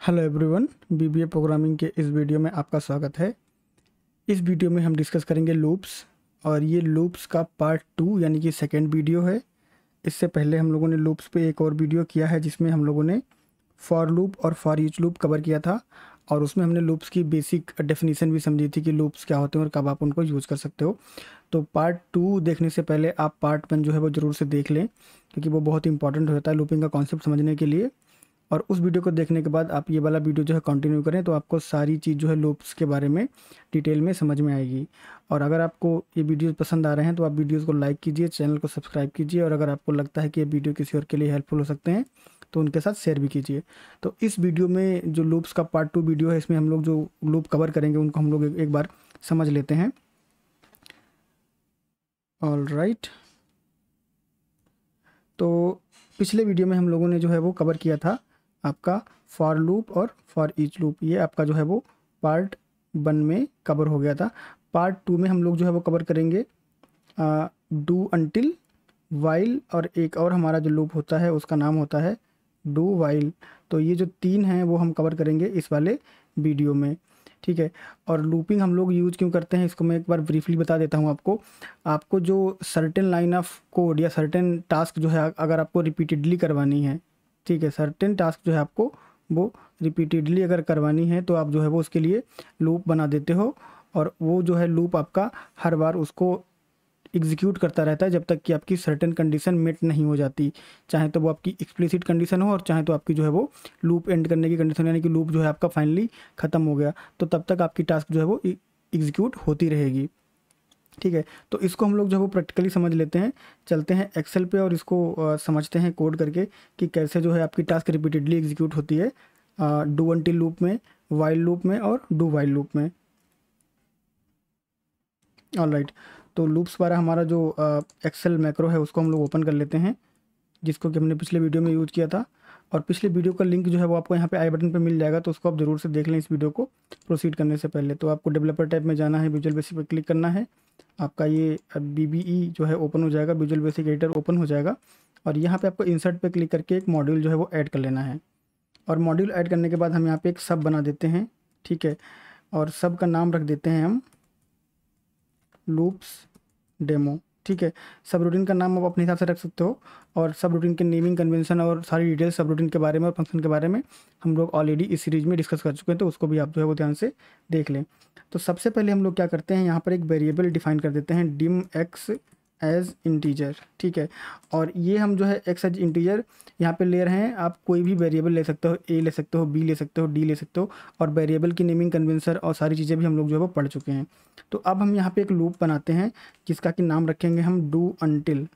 Hello everyone, BBA programming के इस video में आपका स्वागत है। इस वीडियो में हम डिस्कस करेंगे लूप्स, और ये लूप्स का पार्ट 2 यानी कि सेकेंड वीडियो है। इससे पहले हम लोगों ने लूप्स पे एक और वीडियो किया है जिसमें हम लोगों ने फॉर लूप और फॉर ईच लूप कवर किया था, और उसमें हमने लूप्स की बेसिक डेफिनेशन भी समझी थी कि लूप्स क्या होते हैं और कब आप उनको यूज़ कर सकते हो। तो पार्ट 2 देखने से पहले आप पार्ट 1 जो है वो ज़रूर से देख लें, क्योंकि वो बहुत इंपॉर्टेंट होता है लूपिंग का कॉन्सेप्ट समझने के लिए। और उस वीडियो को देखने के बाद आप ये वाला वीडियो जो है कंटिन्यू करें तो आपको सारी चीज़ जो है लूप्स के बारे में डिटेल में समझ में आएगी। और अगर आपको ये वीडियोस पसंद आ रहे हैं तो आप वीडियोस को लाइक कीजिए, चैनल को सब्सक्राइब कीजिए, और अगर आपको लगता है कि ये वीडियो किसी और के लिए हेल्पफुल हो सकते हैं तो उनके साथ शेयर भी कीजिए। तो इस वीडियो में जो लूप्स का पार्ट 2 वीडियो है, इसमें हम लोग जो लूप कवर करेंगे उनको हम लोग एक बार समझ लेते हैं। ऑल राइट, तो पिछले वीडियो में हम लोगों ने जो है वो कवर किया था आपका फॉर लूप और फॉर ईच लूप। ये आपका जो है वो पार्ट 1 में कवर हो गया था। पार्ट 2 में हम लोग जो है वो कवर करेंगे डू अंटिल, वाइल, और एक और हमारा जो लूप होता है उसका नाम होता है डू वाइल। तो ये जो 3 हैं वो हम कवर करेंगे इस वाले वीडियो में, ठीक है। और लूपिंग हम लोग यूज़ क्यों करते हैं इसको मैं एक बार ब्रीफली बता देता हूँ आपको जो सर्टेन लाइन ऑफ कोड या सर्टेन टास्क जो है अगर आपको रिपीटेडली करवानी है, ठीक है, सर्टेन टास्क जो है आपको वो रिपीटेडली अगर करवानी है तो आप जो है वो उसके लिए लूप बना देते हो, और वो जो है लूप आपका हर बार उसको एग्जीक्यूट करता रहता है जब तक कि आपकी सर्टेन कंडीशन मेट नहीं हो जाती। चाहे तो वो आपकी एक्सप्लिसिट कंडीशन हो और चाहे तो आपकी जो है वो लूप एंड करने की कंडीशन, यानी कि लूप जो है आपका फाइनली ख़त्म हो गया, तो तब तक आपकी टास्क जो है वो एग्जीक्यूट होती रहेगी, ठीक है। तो इसको हम लोग जो है वो प्रैक्टिकली समझ लेते हैं। चलते हैं एक्सेल पे और इसको समझते हैं कोड करके कि कैसे जो है आपकी टास्क रिपीटेडली एग्जीक्यूट होती है डू अंटिल लूप में, वाइल लूप में और डू वाइल लूप में। ऑल राइट, तो लूप्स वाला हमारा जो एक्सेल मैक्रो है उसको हम लोग ओपन कर लेते हैं, जिसको कि हमने पिछले वीडियो में यूज़ किया था। और पिछले वीडियो का लिंक जो है वो आपको यहाँ पे आई बटन पे मिल जाएगा, तो उसको आप ज़रूर से देख लें इस वीडियो को प्रोसीड करने से पहले। तो आपको डेवलपर टैब में जाना है, विजुअल बेसिक पर क्लिक करना है, आपका ये BBE जो है ओपन हो जाएगा, विजुअल बेसिक एडिटर ओपन हो जाएगा, और यहाँ पे आपको इंसर्ट पे क्लिक करके एक मॉड्यूल जो है वो ऐड कर लेना है। और मॉड्यूल ऐड करने के बाद हम यहाँ पे एक सब बना देते हैं, ठीक है, और सब का नाम रख देते हैं हम लूप्स डेमो, ठीक है। सब रूटीन का नाम आप अपने हिसाब से रख सकते हो, और सब रूटीन के नेमिंग कन्वेंशन और सारी डिटेल्स सब रूटीन के बारे में और फंक्शन के बारे में हम लोग ऑलरेडी इस सीरीज में डिस्कस कर चुके हैं, तो उसको भी आप जो है वो ध्यान से देख लें। तो सबसे पहले हम लोग क्या करते हैं, यहाँ पर एक वेरिएबल डिफाइन कर देते हैं डिम एक्स एज इंटीजर, ठीक है। और ये हम जो है एक्स एज इंटीजर यहाँ पे ले रहे हैं। आप कोई भी वेरिएबल ले सकते हो, ए ले सकते हो, बी ले सकते हो, डी ले सकते हो, और वेरिएबल की नेमिंग कन्वेंशन और सारी चीज़ें भी हम लोग जो है वो पढ़ चुके हैं। तो अब हम यहाँ पे एक लूप बनाते हैं जिसका कि नाम रखेंगे हम डू अंटिल,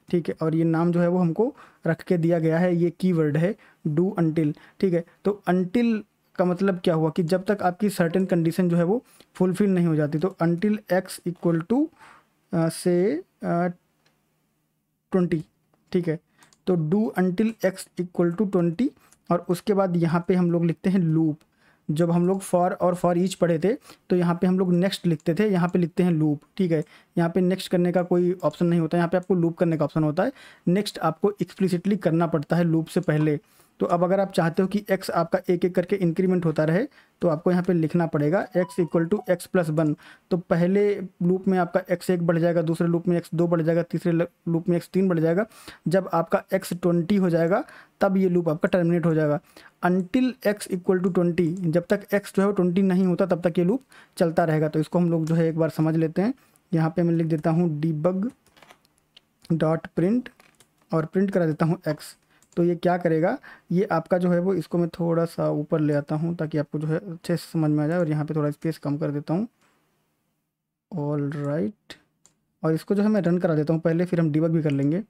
ठीक है। और ये नाम जो है वो हमको रख के दिया गया है, ये कीवर्ड है डू अंटिल, ठीक है। तो अंटिल का मतलब क्या हुआ कि जब तक आपकी सर्टेन कंडीशन जो है वो फुलफिल नहीं हो जाती, तो अंटिल एक्स इक्वल टू से 20, ठीक है। तो do until X equal to 20, और उसके बाद यहाँ पे हम लोग लिखते हैं लूप। जब हम लोग फॉर और फॉर ईच पढ़े थे तो यहाँ पे हम लोग नेक्स्ट लिखते थे, यहाँ पे लिखते हैं लूप, ठीक है। यहाँ पे नेक्स्ट करने का कोई ऑप्शन नहीं होता, यहाँ पे आपको लूप करने का ऑप्शन होता है। नेक्स्ट आपको एक्सप्लिसिटली करना पड़ता है लूप से पहले। तो अब अगर आप चाहते हो कि एक्स आपका एक एक करके इंक्रीमेंट होता रहे तो आपको यहाँ पे लिखना पड़ेगा X equal to X plus 1। तो पहले लूप में आपका x1 बढ़ जाएगा, दूसरे लूप में x2 बढ़ जाएगा, तीसरे लूप में x3 बढ़ जाएगा। जब आपका x 20 हो जाएगा तब ये लूप आपका टर्मिनेट हो जाएगा। अनटिल x इक्वल टू 20, जब तक x जो है वो 20 नहीं होता तब तक ये लूप चलता रहेगा। तो इसको हम लोग जो है एक बार समझ लेते हैं। यहाँ पर मैं लिख देता हूँ debug डॉट प्रिंट, और प्रिंट करा देता हूँ x। तो ये क्या करेगा, ये आपका जो है वो, इसको मैं थोड़ा सा ऊपर ले आता हूँ ताकि आपको जो है अच्छे से समझ में आ जाए, और यहाँ पे थोड़ा स्पेस कम कर देता हूँ। ऑल राइट, और इसको जो है मैं रन करा देता हूँ पहले, फिर हम डिबग भी कर लेंगे।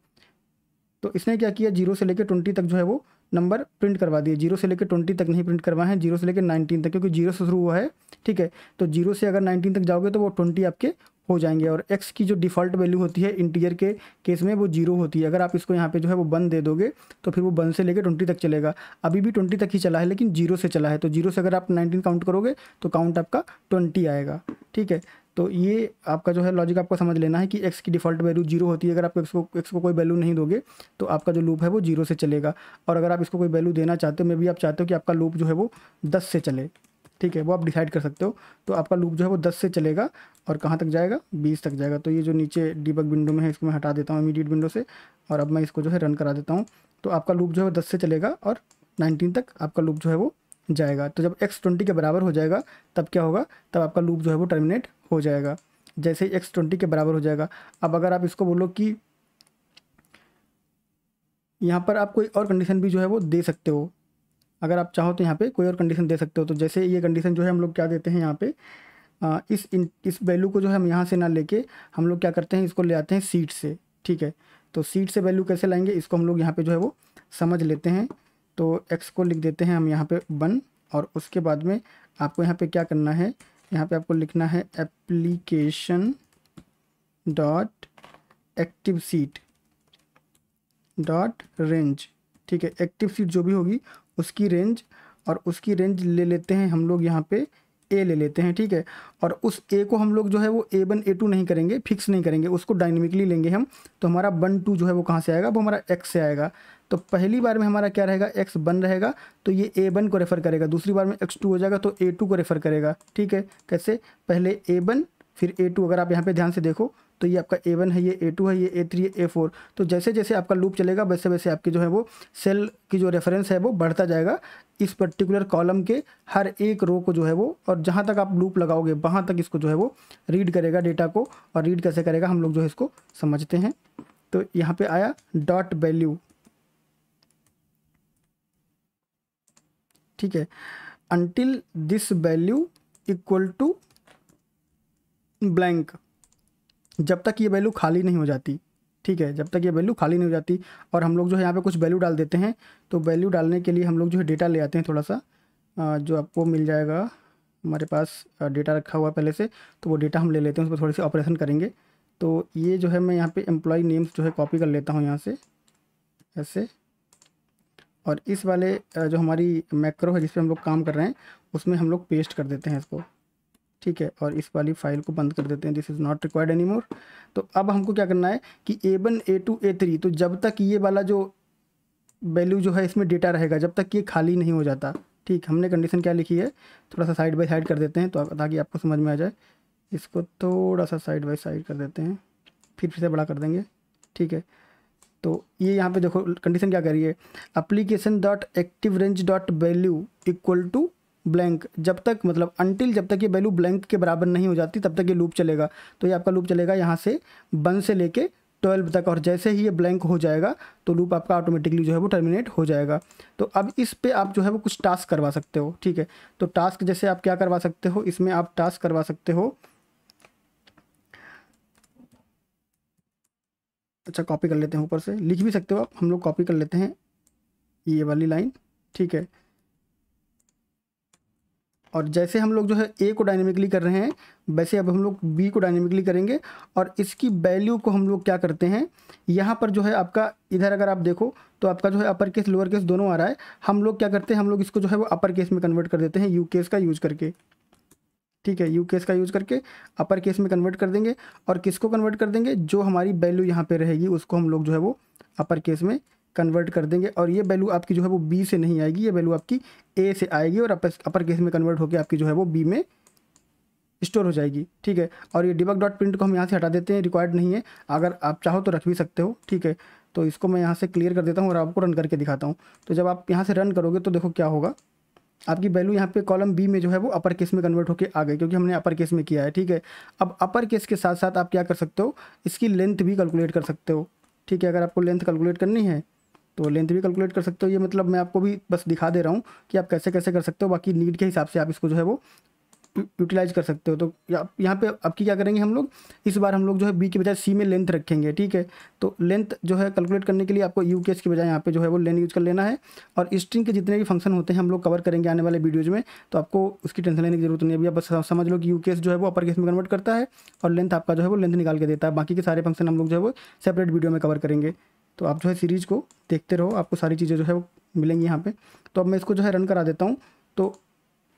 तो इसने क्या किया, 0 से लेकर 20 तक जो है वो नंबर प्रिंट करवा दिए। 0 से लेकर 20 तक नहीं प्रिंट करवाए हैं, 0 से लेकर 19 तक, क्योंकि 0 से शुरू हुआ है, ठीक है। तो 0 से अगर 19 तक जाओगे तो वो 20 आपके हो जाएंगे। और x की जो डिफ़ॉल्ट वैल्यू होती है इंटीजर के केस में वो 0 होती है। अगर आप इसको यहाँ पे जो है वो 1 दे दोगे तो फिर वो 1 से लेकर 20 तक चलेगा। अभी भी 20 तक ही चला है लेकिन 0 से चला है, तो 0 से अगर आप 19 काउंट करोगे तो काउंट आपका 20 आएगा, ठीक है। तो ये आपका जो है लॉजिक आपको समझ लेना है कि x की डिफ़ॉल्ट वैल्यू 0 होती है। अगर आप x को कोई वैल्यू नहीं दोगे तो आपका जो लूप है वो 0 से चलेगा, और अगर आप इसको कोई वैल्यू देना चाहते हो, मे भी आप चाहते हो कि आपका लूप जो है वो 10 से चले, ठीक है, वो आप डिसाइड कर सकते हो। तो आपका लूप जो है वो 10 से चलेगा और कहाँ तक जाएगा, 20 तक जाएगा। तो ये जो नीचे डिबग विंडो में है इसको मैं हटा देता हूँ इमीडिएट विंडो से, और अब मैं इसको जो है रन करा देता हूँ। तो आपका लूप जो है 10 से चलेगा और 19 तक आपका लूप जो है वो जाएगा। तो जब x 20 के बराबर हो जाएगा तब क्या होगा, तब आपका लूप जो है वो टर्मिनेट हो जाएगा, जैसे ही x 20 के बराबर हो जाएगा। अब अगर आप इसको बोलो कि यहाँ पर आप कोई और कंडीशन भी जो है वो दे सकते हो, अगर आप चाहो तो यहाँ पे कोई और कंडीशन दे सकते हो। तो जैसे ये कंडीशन जो है हम लोग क्या देते हैं यहाँ पे, इस वैल्यू को जो है हम यहाँ से ना लेके हम लोग क्या करते हैं, इसको ले आते हैं सीट से, ठीक है। तो सीट से वैल्यू कैसे लाएंगे, इसको हम लोग यहाँ पे जो है वो समझ लेते हैं। तो x को लिख देते हैं हम यहाँ पे 1, और उसके बाद में आपको यहाँ पे क्या करना है, यहाँ पे आपको लिखना है application dot active seat dot range, ठीक है। एक्टिव सीट जो भी होगी उसकी रेंज, और उसकी रेंज ले लेते हैं हम लोग यहाँ पे ए ले लेते हैं, ठीक है। और उस ए को हम लोग जो है वो A1 A2 नहीं करेंगे, फिक्स नहीं करेंगे, उसको डायनेमिकली लेंगे हम। तो हमारा 1 2 जो है वो कहाँ से आएगा, वो हमारा x से आएगा। तो पहली बार में हमारा क्या रहेगा, x 1 रहेगा तो ये A1 को रेफ़र करेगा, दूसरी बार में x 2 हो जाएगा तो A2 को रेफ़र करेगा, ठीक है। कैसे, पहले A1 फिर A2। अगर आप यहाँ पे ध्यान से देखो तो ये आपका A1 है, ये A2 है, ये A3 है, A4। तो जैसे जैसे आपका लूप चलेगा वैसे वैसे आपकी जो है वो सेल की जो रेफरेंस है वो बढ़ता जाएगा इस पर्टिकुलर कॉलम के हर एक रो को जो है वो, और जहाँ तक आप लूप लगाओगे वहाँ तक इसको जो है वो रीड करेगा डेटा को। और रीड कैसे करेगा हम लोग जो है इसको समझते हैं। तो यहाँ पे आया डॉट वैल्यू, ठीक है, until this value equal to blank, जब तक ये वैल्यू खाली नहीं हो जाती, ठीक है, जब तक ये वैल्यू खाली नहीं हो जाती। और हम लोग जो है यहाँ पे कुछ वैल्यू डाल देते हैं। तो वैल्यू डालने के लिए हम लोग जो है डेटा ले आते हैं थोड़ा सा, जो आपको मिल जाएगा, हमारे पास डेटा रखा हुआ है पहले से, तो वो डेटा हम ले लेते हैं, उस पर थोड़े से ऑपरेशन करेंगे। तो ये जो है मैं यहाँ पे एम्प्लॉय नेम्स जो है कॉपी कर लेता हूँ यहाँ से ऐसे, और इस वाले जो हमारी मैक्रो है जिस पर हम लोग काम कर रहे हैं उसमें हम लोग पेस्ट कर देते हैं इसको, ठीक है। और इस वाली फाइल को बंद कर देते हैं, this is not required any more. तो अब हमको क्या करना है कि A1 A2 A3, तो जब तक ये वाला जो वैल्यू जो है इसमें डेटा रहेगा, जब तक ये खाली नहीं हो जाता, ठीक। हमने कंडीशन क्या लिखी है, थोड़ा सा साइड बाय साइड कर देते हैं तो ताकि आपको समझ में आ जाए। इसको थोड़ा सा साइड बाय साइड कर देते हैं, फिर से बड़ा कर देंगे, ठीक है। तो ये यहाँ पे देखो कंडीशन क्या करिए, application dot active range dot value equal to blank, जब तक मतलब अनटिल जब तक ये वैल्यू ब्लैंक के बराबर नहीं हो जाती तब तक ये लूप चलेगा। तो ये आपका लूप चलेगा यहाँ से 1 से लेके 12 तक, और जैसे ही ये ब्लैंक हो जाएगा तो लूप आपका ऑटोमेटिकली जो है वो टर्मिनेट हो जाएगा। तो अब इस पे आप जो है वो कुछ टास्क करवा सकते हो, ठीक है। तो टास्क जैसे आप क्या करवा सकते हो, इसमें आप टास्क करवा सकते हो, अच्छा कॉपी कर लेते हैं, ऊपर से लिख भी सकते हो आप, हम लोग कॉपी कर लेते हैं ये वाली लाइन, ठीक है। और जैसे हम लोग जो है A को डायनेमिकली कर रहे हैं वैसे अब हम लोग B को डायनेमिकली करेंगे। और इसकी वैल्यू को हम लोग क्या करते हैं, यहाँ पर जो है आपका इधर अगर आप देखो तो आपका जो है अपर केस लोअर केस दोनों आ रहा है। हम लोग क्या करते हैं, हम लोग इसको जो है वो अपर केस में कन्वर्ट कर देते हैं यू केस का यूज़ करके, ठीक है। यू केस का यूज़ करके अपर केस में कन्वर्ट कर देंगे। और किसको कन्वर्ट कर देंगे, जो हमारी वैल्यू यहाँ पे रहेगी उसको हम लोग जो है वो अपर केस में कन्वर्ट कर देंगे। और ये वैल्यू आपकी जो है वो B से नहीं आएगी, ये वैल्यू आपकी A से आएगी और अपर केस में कन्वर्ट होकर आपकी जो है वो B में स्टोर हो जाएगी, ठीक है। और ये डिबग डॉट प्रिंट को हम यहाँ से हटा देते हैं, रिक्वायर्ड नहीं है, अगर आप चाहो तो रख भी सकते हो, ठीक है। तो इसको मैं यहाँ से क्लियर कर देता हूँ और आपको रन करके दिखाता हूँ। तो जब आप यहाँ से रन करोगे तो देखो क्या होगा, आपकी वैल्यू यहाँ पे कॉलम B में जो है वो अपर केस में कन्वर्ट होकर आ गई, क्योंकि हमने अपर केस में किया है, ठीक है। अब अपर केस के साथ साथ आप क्या कर सकते हो, इसकी लेंथ भी कैलकुलेट कर सकते हो, ठीक है। अगर आपको लेंथ कैलकुलेट करनी है तो लेंथ भी कैलकुलेट कर सकते हो। ये मतलब मैं आपको भी बस दिखा दे रहा हूँ कि आप कैसे कैसे कर सकते हो, बाकी नीड के हिसाब से आप इसको जो है वो यूटिलाइज कर सकते हो। तो यहाँ पे आपकी क्या करेंगे हम लोग, इस बार हम लोग जो है B की बजाय C में लेंथ रखेंगे, ठीक है। तो लेंथ जो है कैलकुलेट करने के लिए आपको यू केस की बजाय यहाँ पे जो है वो लेन यूज कर लेना है। और स्ट्रिंग के जितने भी फंक्शन होते हैं हम लोग कवर करेंगे आने वाले वीडियोज़ में, तो आपको उसकी टेंशन लेने की जरूरत नहीं है। अभी आप बस समझ लो कि यू केस जो है वो अपर केस में कन्वर्ट करता है और लेंथ आपका जो है वो लेंथ निकाल के देता है। बाकी के सारे फंक्शन हम लोग जो है वो सेपरेट वीडियो में कवर करेंगे। तो आप जो है सीरीज़ को देखते रहो, आपको सारी चीज़ें जो है वो मिलेंगी यहाँ पे। तो अब मैं इसको जो है रन करा देता हूँ। तो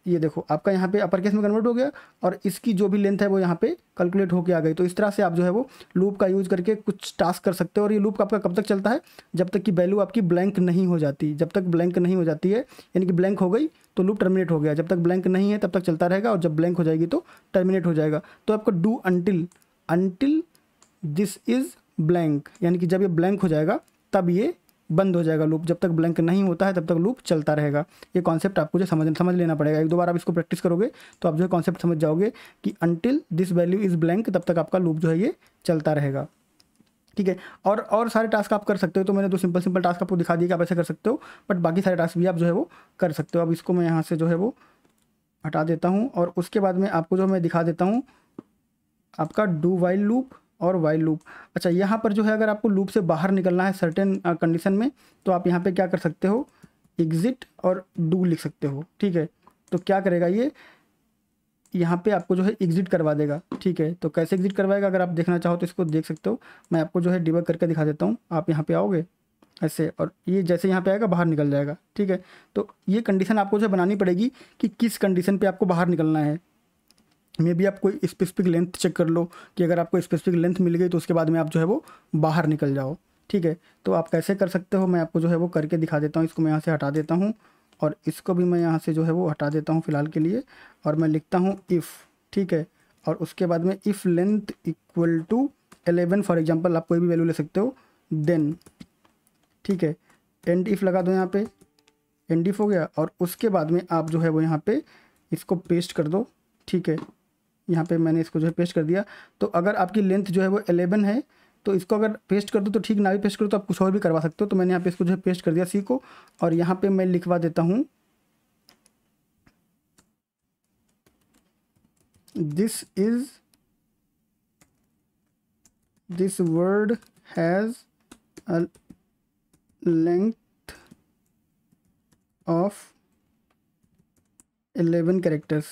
ये देखो आपका यहाँ पे अपर केस में कन्वर्ट हो गया और इसकी जो भी लेंथ है वो यहाँ पे कैलकुलेट होके आ गई। तो इस तरह से आप जो है वो लूप का यूज़ करके कुछ टास्क कर सकते हो। और ये लूप आपका कब तक चलता है, जब तक कि वैल्यू आपकी ब्लैंक नहीं हो जाती। जब तक ब्लैंक नहीं हो जाती है यानी कि ब्लैंक हो गई तो लूप टर्मिनेट हो गया, जब तक ब्लैंक नहीं है तब तक चलता रहेगा और जब ब्लैंक हो जाएगी तो टर्मिनेट हो जाएगा। तो आपका do until this is blank, यानी कि जब ये ब्लैंक हो जाएगा तब ये बंद हो जाएगा लूप। जब तक ब्लैंक नहीं होता है तब तक लूप चलता रहेगा। ये कॉन्सेप्ट आपको जो समझ लेना पड़ेगा। एक दो बार आप इसको प्रैक्टिस करोगे तो आप जो है कॉन्सेप्ट समझ जाओगे कि until this value is blank, तब तक आपका लूप जो है ये चलता रहेगा। ठीक है, और सारे टास्क आप कर सकते हो। तो मैंने दो सिंपल टास्क आपको दिखा दिया कि आप ऐसे कर सकते हो, बट बाकी सारे टास्क भी आप जो है वो कर सकते हो। अब इसको मैं यहाँ से जो है वो हटा देता हूँ और उसके बाद में आपको जो मैं दिखा देता हूँ आपका डू वाइल लूप और वाइल लूप। अच्छा, यहाँ पर जो है अगर आपको लूप से बाहर निकलना है सर्टेन कंडीशन में तो आप यहाँ पे क्या कर सकते हो, एग्जिट और डू लिख सकते हो। ठीक है, तो क्या करेगा ये, यहाँ पे आपको जो है एग्जिट करवा देगा। ठीक है, तो कैसे एग्जिट करवाएगा अगर आप देखना चाहो तो इसको देख सकते हो। मैं आपको जो है डिबग करके दिखा देता हूँ। आप यहाँ पे आओगे ऐसे और ये जैसे यहाँ पे आएगा बाहर निकल जाएगा। ठीक है, तो ये कंडीशन आपको जो है बनानी पड़ेगी कि किस कंडीशन पे आपको बाहर निकलना है। मे बी आप कोई स्पेसिफिक लेंथ चेक कर लो कि अगर आपको स्पेसिफिक लेंथ मिल गई तो उसके बाद में आप जो है वो बाहर निकल जाओ। ठीक है, तो आप कैसे कर सकते हो मैं आपको जो है वो करके दिखा देता हूँ। इसको मैं यहाँ से हटा देता हूँ और इसको भी मैं यहाँ से जो है वो हटा देता हूँ फ़िलहाल के लिए, और मैं लिखता हूँ इफ़। ठीक है, और उसके बाद में if length equal to 11 for example, आप कोई भी वैल्यू ले सकते हो, देन ठीक है एंड इफ़ लगा दो यहाँ पे, एंड इफ़ हो गया और उसके बाद में आप जो है वो यहाँ पे इसको पेस्ट कर दो। ठीक है, यहाँ पे मैंने इसको जो है पेस्ट कर दिया। तो अगर आपकी लेंथ जो है वो 11 है तो इसको अगर पेस्ट कर दो तो ठीक, ना भी पेस्ट करो तो आप कुछ और भी करवा सकते हो। तो मैंने यहाँ पे इसको जो है पेस्ट कर दिया सी को, और यहाँ पे मैं लिखवा देता हूँ this word has a length of 11 characters.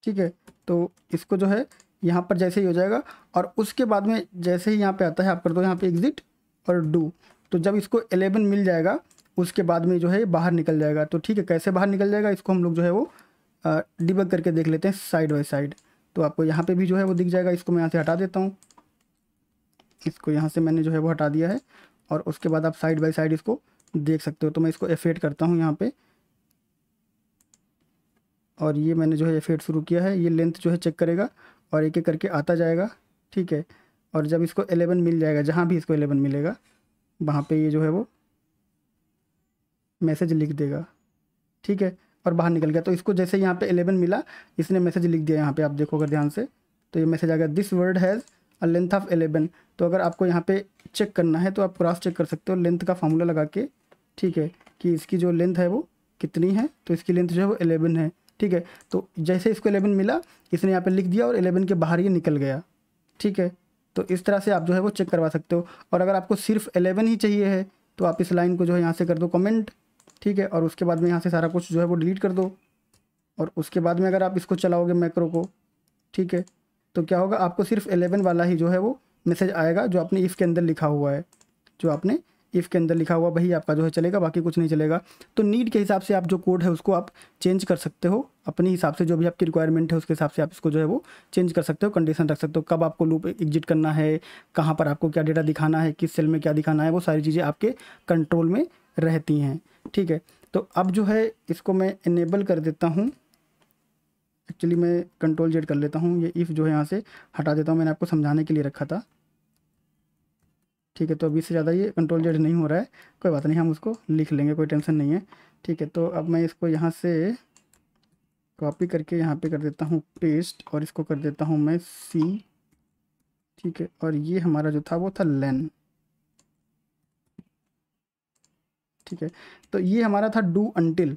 ठीक है, तो इसको जो है यहाँ पर जैसे ही हो जाएगा और उसके बाद में जैसे ही यहाँ पे आता है आप कर दो यहाँ पे एग्जिट और डू। तो जब इसको 11 मिल जाएगा उसके बाद में जो है बाहर निकल जाएगा। तो ठीक है, कैसे बाहर निकल जाएगा इसको हम लोग जो है वो डिबग करके देख लेते हैं साइड बाय साइड। तो आपको यहाँ पे भी जो है वो दिख जाएगा। इसको मैं यहाँ से हटा देता हूँ, इसको यहाँ से मैंने जो है वो हटा दिया है और उसके बाद आप साइड बाय साइड इसको देख सकते हो। तो मैं इसको F8 करता हूँ यहाँ पे, और ये मैंने जो है F8 शुरू किया है। ये लेंथ जो है चेक करेगा और एक एक करके आता जाएगा। ठीक है, और जब इसको 11 मिल जाएगा, जहाँ भी इसको 11 मिलेगा वहाँ पे ये जो है वो मैसेज लिख देगा। ठीक है, और बाहर निकल गया। तो इसको जैसे यहाँ पे 11 मिला, इसने मैसेज लिख दिया। यहाँ पे आप देखो अगर ध्यान से तो ये मैसेज आ गया, this word has a length of 11। तो अगर आपको यहाँ पे चेक करना है तो आप क्रॉस चेक कर सकते हो लेंथ का फार्मूला लगा के। ठीक है, कि इसकी जो लेंथ है वो कितनी है, तो इसकी लेंथ जो है वो 11 है। ठीक है, तो जैसे इसको 11 मिला इसने यहाँ पे लिख दिया और 11 के बाहर ये निकल गया। ठीक है, तो इस तरह से आप जो है वो चेक करवा सकते हो। और अगर आपको सिर्फ 11 ही चाहिए है तो आप इस लाइन को जो है यहाँ से कर दो कमेंट। ठीक है, और उसके बाद में यहाँ से सारा कुछ जो है वो डिलीट कर दो और उसके बाद में अगर आप इसको चलाओगे मैक्रो को, ठीक है, तो क्या होगा, आपको सिर्फ 11 वाला ही जो है वो मैसेज आएगा जो आपने इफ़ के अंदर लिखा हुआ है। जो आपने इफ़ के अंदर लिखा हुआ वही आपका जो है चलेगा, बाकी कुछ नहीं चलेगा। तो नीड के हिसाब से आप जो कोड है उसको आप चेंज कर सकते हो अपने हिसाब से, जो भी आपकी रिक्वायरमेंट है उसके हिसाब से आप इसको जो है वो चेंज कर सकते हो। कंडीशन रख सकते हो कब आपको लूप एग्जिट करना है, कहाँ पर आपको क्या डेटा दिखाना है, किस सेल में क्या दिखाना है, वो सारी चीज़ें आपके कंट्रोल में रहती हैं। ठीक है, तो अब जो है इसको मैं इनेबल कर देता हूँ। एक्चुअली मैं कंट्रोल जेड कर लेता हूँ, ये इफ़ जो है यहाँ से हटा देता हूँ, मैंने आपको समझाने के लिए रखा था। ठीक है, तो अभी से ज़्यादा ये कंट्रोल जेड नहीं हो रहा है, कोई बात नहीं, हम उसको लिख लेंगे, कोई टेंशन नहीं है। ठीक है, तो अब मैं इसको यहाँ से कॉपी करके यहाँ पे कर देता हूँ पेस्ट और इसको कर देता हूँ मैं सी। ठीक है, और ये हमारा जो था वो था लेन। ठीक है, तो ये हमारा था डू अंटिल।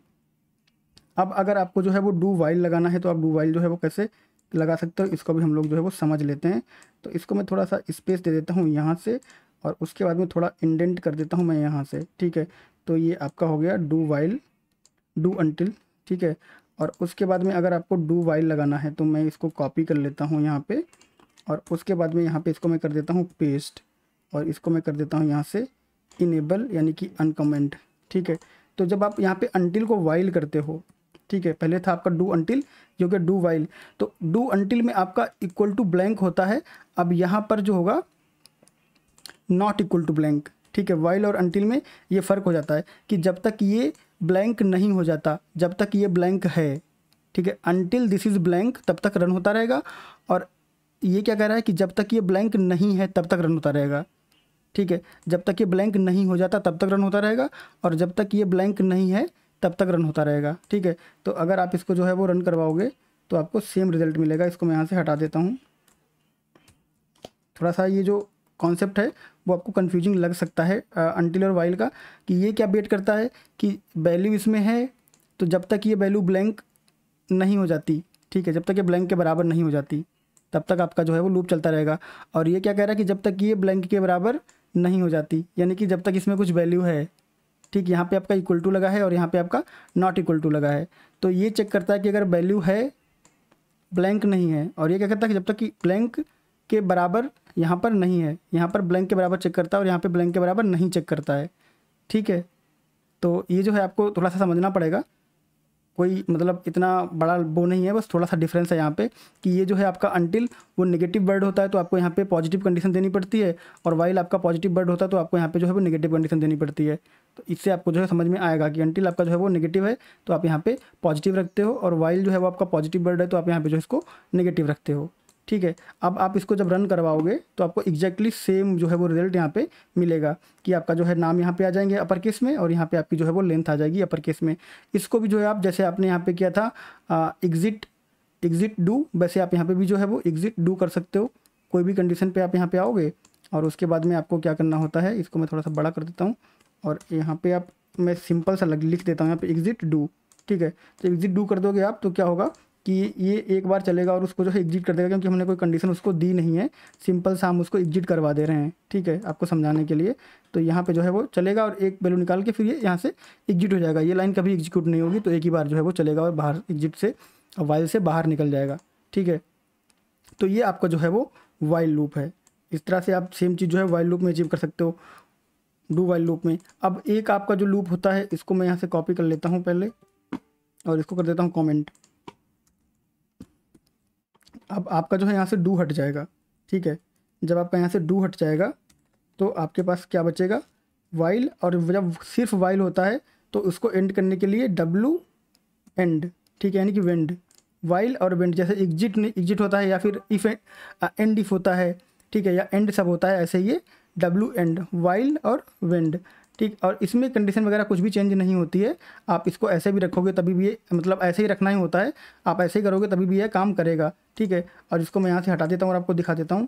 अब अगर आपको जो है वो डू वाइल लगाना है तो आप डू वाइल जो है वो कैसे लगा सकते हो, इसको भी हम लोग जो है वो समझ लेते हैं। तो इसको मैं थोड़ा सा स्पेस दे देता हूँ यहाँ से और उसके बाद में थोड़ा इंडेंट कर देता हूँ मैं यहाँ से। ठीक है, तो ये आपका हो गया डू वाइल, डू अंटिल। ठीक है, और उसके बाद में अगर आपको डू वाइल लगाना है तो मैं इसको कॉपी कर लेता हूँ यहाँ पे और उसके बाद में यहाँ पे इसको मैं कर देता हूँ पेस्ट और इसको मैं कर देता हूँ यहाँ से इनेबल यानी कि अनकमेंट। ठीक है, तो जब आप यहाँ पे अनटिल को वाइल करते हो, ठीक है, पहले था आपका डू अनटिल जो कि डू वाइल, तो डू अनटिल में आपका इक्वल टू ब्लैंक होता है। अब यहाँ पर जो होगा नॉट इक्वल टू ब्लैंक, ठीक है। वाइल और अनटिल में ये फ़र्क हो जाता है कि जब तक ये ब्लैंक नहीं हो जाता, जब तक ये ब्लैंक है, ठीक है, अनटिल दिस इज़ ब्लैंक तब तक रन होता रहेगा। और ये क्या कह रहा है कि जब तक ये ब्लैंक नहीं है तब तक रन होता रहेगा, ठीक है। जब तक ये ब्लैंक नहीं हो जाता तब तक रन होता रहेगा, और जब तक ये ब्लैंक नहीं है तब तक रन होता रहेगा, ठीक है। तो अगर आप इसको जो है वो रन करवाओगे तो आपको सेम रिजल्ट मिलेगा। इसको मैं यहाँ से हटा देता हूँ। थोड़ा सा ये जो कॉन्सेप्ट है वो आपको कन्फ्यूजिंग लग सकता है अनटिल और वाइल का, कि ये क्या वेट करता है कि वैल्यू इसमें है तो जब तक ये वैल्यू ब्लैंक नहीं हो जाती, ठीक है, जब तक ये ब्लैंक के बराबर नहीं हो जाती तब तक आपका जो है वो लूप चलता रहेगा। और ये क्या कह रहा है कि जब तक ये ब्लैंक के बराबर नहीं हो जाती, यानी कि जब तक इसमें कुछ वैल्यू है, ठीक, यहाँ पे आपका इक्वल टू लगा है और यहाँ पे आपका नॉट इक्वल टू लगा है, तो ये चेक करता है कि अगर वैल्यू है ब्लैंक नहीं है। और ये क्या करता है कि जब तक कि ब्लैंक के बराबर यहाँ पर नहीं है, यहाँ पर ब्लैंक के बराबर चेक करता है और यहाँ पे ब्लैंक के बराबर नहीं चेक करता है, ठीक है। तो ये जो है आपको थोड़ा सा समझना पड़ेगा, कोई मतलब इतना बड़ा वो नहीं है, बस थोड़ा सा डिफरेंस है यहाँ पे कि ये जो है आपका अनटिल वो नेगेटिव वर्ड होता है तो आपको यहाँ पे पॉजिटिव कंडीशन देनी पड़ती है, और वाइल आपका पॉजिटिव वर्ड होता है तो आपको यहाँ पे जो है वो नेगेटिव कंडीशन देनी पड़ती है। तो इससे आपको जो है समझ में आएगा कि अनटिल आपका जो है वो नेगेटिव है तो आप यहाँ पे पॉजिटिव रखते हो, और वाइल जो है वो आपका पॉजिटिव वर्ड है तो आप यहाँ पे जो है इसको नेगेटिव रखते हो, ठीक है। अब आप इसको जब रन करवाओगे तो आपको एग्जैक्टली सेम जो है वो रिजल्ट यहाँ पे मिलेगा कि आपका जो है नाम यहाँ पे आ जाएंगे अपर केस में, और यहाँ पे आपकी जो है वो लेंथ आ जाएगी अपर केस में। इसको भी जो है आप जैसे आपने यहाँ पे किया था एग्जिट डू, वैसे आप यहाँ पे भी जो है वो एग्जिट डू कर सकते हो। कोई भी कंडीशन पे आप यहाँ पे आओगे और उसके बाद में आपको क्या करना होता है, इसको मैं थोड़ा सा बड़ा कर देता हूँ और यहाँ पे आप मैं सिंपल सा लिख देता हूँ यहाँ पे एग्जिट डू, ठीक है। तो एग्जिट डू कर दोगे आप तो क्या होगा कि ये एक बार चलेगा और उसको जो है एग्जिट कर देगा, क्योंकि हमने कोई कंडीशन उसको दी नहीं है, सिंपल सा हम उसको एग्जिट करवा दे रहे हैं, ठीक है, आपको समझाने के लिए। तो यहाँ पे जो है वो चलेगा और एक वैल्यू निकाल के फिर ये यहाँ से एग्जिट हो जाएगा। ये लाइन कभी एग्जीक्यूट नहीं होगी, तो एक ही बार जो है वो चलेगा और बाहर एग्जिट से वाइल से बाहर निकल जाएगा, ठीक है। तो ये आपका जो है वो वाइल लूप है। इस तरह से आप सेम चीज़ जो है वाइल लूप में अचीव कर सकते हो, डू वाइल लूप में। अब एक आपका जो लूप होता है इसको मैं यहाँ से कॉपी कर लेता हूँ पहले और इसको कर देता हूँ कॉमेंट। अब आपका जो है यहाँ से डू हट जाएगा, ठीक है। जब आपका यहाँ से डू हट जाएगा तो आपके पास क्या बचेगा, वाइल। और जब सिर्फ वाइल होता है तो उसको एंड करने के लिए डब्लू एंड, ठीक है, यानी कि वेंड। वाइल और वेंड जैसे एग्जिट होता है या फिर इफ एंड इफ होता है, ठीक है, या एंड सब होता है, ऐसे ये डब्लू एंड, वाइल और वेंड, ठीक। और इसमें कंडीशन वगैरह कुछ भी चेंज नहीं होती है। आप इसको ऐसे भी रखोगे तभी भी ये मतलब ऐसे ही रखना ही होता है, आप ऐसे ही करोगे तभी भी ये काम करेगा, ठीक है। और इसको मैं यहाँ से हटा देता हूँ और आपको दिखा देता हूँ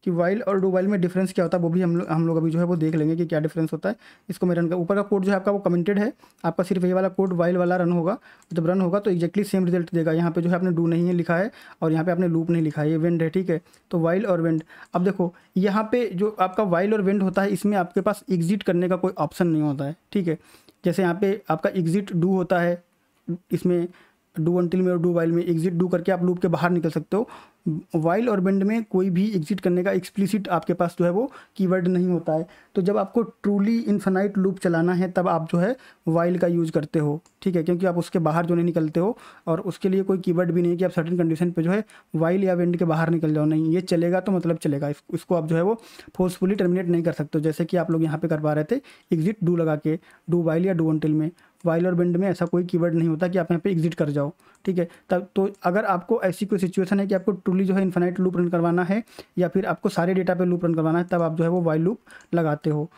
कि वाइल और डू वाइल में डिफरेंस क्या होता है, वो भी हम लोग अभी जो है वो देख लेंगे कि क्या डिफरेंस होता है। इसको मैं रन कर, ऊपर का कोड जो है आपका वो कमेंटेड है, आपका सिर्फ ये वाला कोड वाइल वाला रन होगा। जब रन होगा तो एग्जैक्टली सेम रिजल्ट देगा। यहाँ पे जो है आपने डू नहीं है लिखा है और यहाँ पे आपने लूप नहीं लिखा है, ये वेंड है, ठीक है। तो वाइल और वेंड, अब देखो यहाँ पे जो आपका वाइल और वेंड होता है इसमें आपके पास एग्जिट करने का कोई ऑप्शन नहीं होता है, ठीक है। जैसे यहाँ पे आपका एग्जिट डू होता है, इसमें डू अनटिल में और डू वाइल में एग्जिट डू करके आप लूप के बाहर निकल सकते हो। वाइल और वेंड में कोई भी एग्जिट करने का एक्सप्लिसिट आपके पास जो है वो कीवर्ड नहीं होता है। तो जब आपको ट्रूली इन्फिनाइट लूप चलाना है तब आप जो है वाइल का यूज़ करते हो, ठीक है, क्योंकि आप उसके बाहर जो नहीं निकलते हो और उसके लिए कोई कीवर्ड भी नहीं है कि आप सर्टेन कंडीशन पे जो है वाइल या वेंड के बाहर निकल जाओ, नहीं, ये चलेगा तो मतलब चलेगा। इसको आप जो है वो फोर्सफुली टर्मिनेट नहीं कर सकते हो, जैसे कि आप लोग यहाँ पे कर पा रहे थे एग्जिट डू लगा के, डू वाइल या डू अनटिल में। वाइल और वेंड में ऐसा कोई कीवर्ड नहीं होता कि आप यहाँ पे एग्जिट कर जाओ, ठीक है। तब तो अगर आपको ऐसी कोई सिचुएशन है कि आपको ट्रूली जो है इन्फिनाइट लूप रन करवाना है या फिर आपको सारे डेटा पे लूप रन करवाना है, तब आप जो है वो वाइल लूप लगाते हो,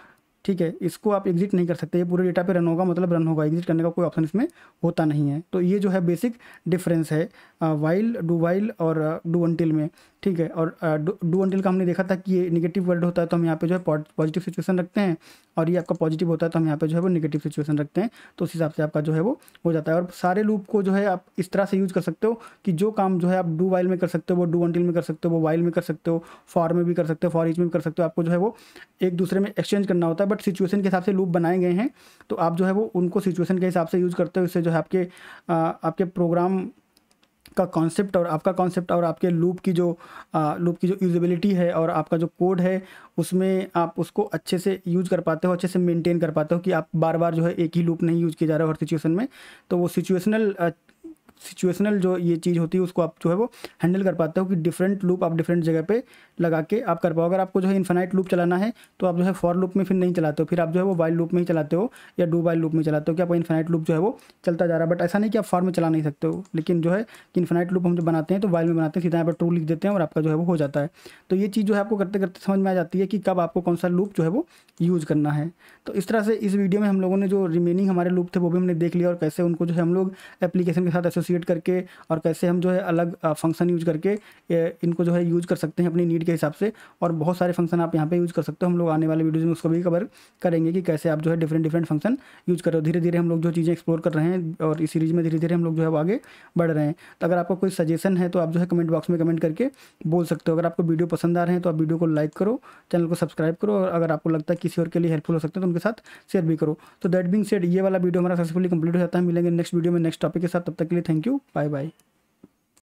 ठीक है। इसको आप एग्जिट नहीं कर सकते, ये पूरे डेटा पे रन होगा मतलब रन होगा, एग्जिट करने का कोई ऑप्शन इसमें होता नहीं है। तो ये जो है बेसिक डिफरेंस है वाइल और डू अनटिल में, ठीक है। और डू अनटिल का हमने देखा था कि ये नेगेटिव वर्ड होता है तो हम यहाँ पे जो है पॉजिटिव सिचुएशन रखते हैं, और ये आपका पॉजिटिव होता है तो हम यहाँ पे जो है वो नेगेटिव सिचुएशन रखते हैं। तो उस हिसाब से आपका जो है वो हो जाता है। और सारे लूप को जो है आप इस तरह से यूज़ कर सकते हो कि जो काम जो है आप डू वाइल में कर सकते हो वो डू अनटिल में कर सकते हो, वो वाइल में कर सकते हो, फॉर में भी कर सकते हो, फॉर ईच में भी कर सकते हो। आपको जो है वो एक दूसरे में एक्सचेंज करना होता है, बट सिचुएशन के हिसाब से लूप बनाए गए हैं तो आप जो है वो उनको सिचुएशन के हिसाब से यूज़ करते हो। इससे जो है आपके प्रोग्राम का कॉन्सेप्ट और आपका कॉन्सेप्ट और आपके लूप की जो यूजेबिलिटी है और आपका जो कोड है उसमें आप उसको अच्छे से यूज़ कर पाते हो, अच्छे से मेंटेन कर पाते हो कि आप बार बार जो है एक ही लूप नहीं यूज़ किया जा रहा है हर सिचुएशन में। तो वो सिचुएशनल जो ये चीज़ होती है उसको आप जो है वो हैंडल कर पाते हो कि डिफरेंट लूप आप डिफरेंट जगह पे लगा के आप कर पाओ। अगर आपको जो है इन्फिनाइट लूप चलाना है तो आप जो है फॉर लूप में फिर नहीं चलाते हो, फिर आप जो है वो वाइल लूप में ही चलाते हो या डू वाइल लूप में चलाते हो कि आपका इन्फिनाइट लूप जो है वो चलता जा रहा है। बट ऐसा नहीं कि आप फॉर में चला नहीं सकते हो, लेकिन जो है कि इन्फिनाइट लूप हम जो बनाते हैं तो वाइल में बनाते हैं, सीधा यहाँ पर ट्रू लिख देते हैं और आपका जो है वो हो जाता है। तो ये चीज़ जो है आपको करते करते समझ में आ जाती है कि कब आपको कौन सा लूप जो है वो यूज़ करना है। तो इस तरह से इस वीडियो में हम लोगों ने जो रिमेनिंग हमारे लूप थे वो भी हमने देख लिया और कैसे उनको जो है हम लोग एप्लीकेशन के साथ एसोसिएट करके और कैसे हम जो है अलग फंक्शन यूज़ करके इनको जो है यूज़ कर सकते हैं अपनी नीड के हिसाब से। और बहुत सारे फंक्शन आप यहाँ पे यूज़ कर सकते हो। हम लोग आने वाले वीडियोज़ में उसको भी कवर करेंगे कि कैसे आप जो है डिफरेंट फंक्शन यूज़ करो। धीरे धीरे हम लोग जो चीज़ें एक्सप्लोर कर रहे हैं और इस सीरीज़ में धीरे धीरे हम लोग जो है वो आगे बढ़ रहे हैं। तो अगर आपको कोई सजेशन है तो आप जो है कमेंट बॉक्स में कमेंट करके बोल सकते हो। अगर आपको वीडियो पसंद आ रहे हैं तो आप वीडियो को लाइक करो, चैनल को सब्सक्राइब करो और अगर आपको लगता है किसी और के लिए हेल्पफुल हो सकते हैं तो उनके साथ शेयर भी करो। तो दैट बीइंग सेड ये वाला वीडियो हमारा सक्सेसफुली कंप्लीट हो जाता है। मिलेंगे नेक्स्ट वीडियो में नेक्स्ट टॉपिक के साथ, तब तक के लिए थैंक यू, बाय बाय।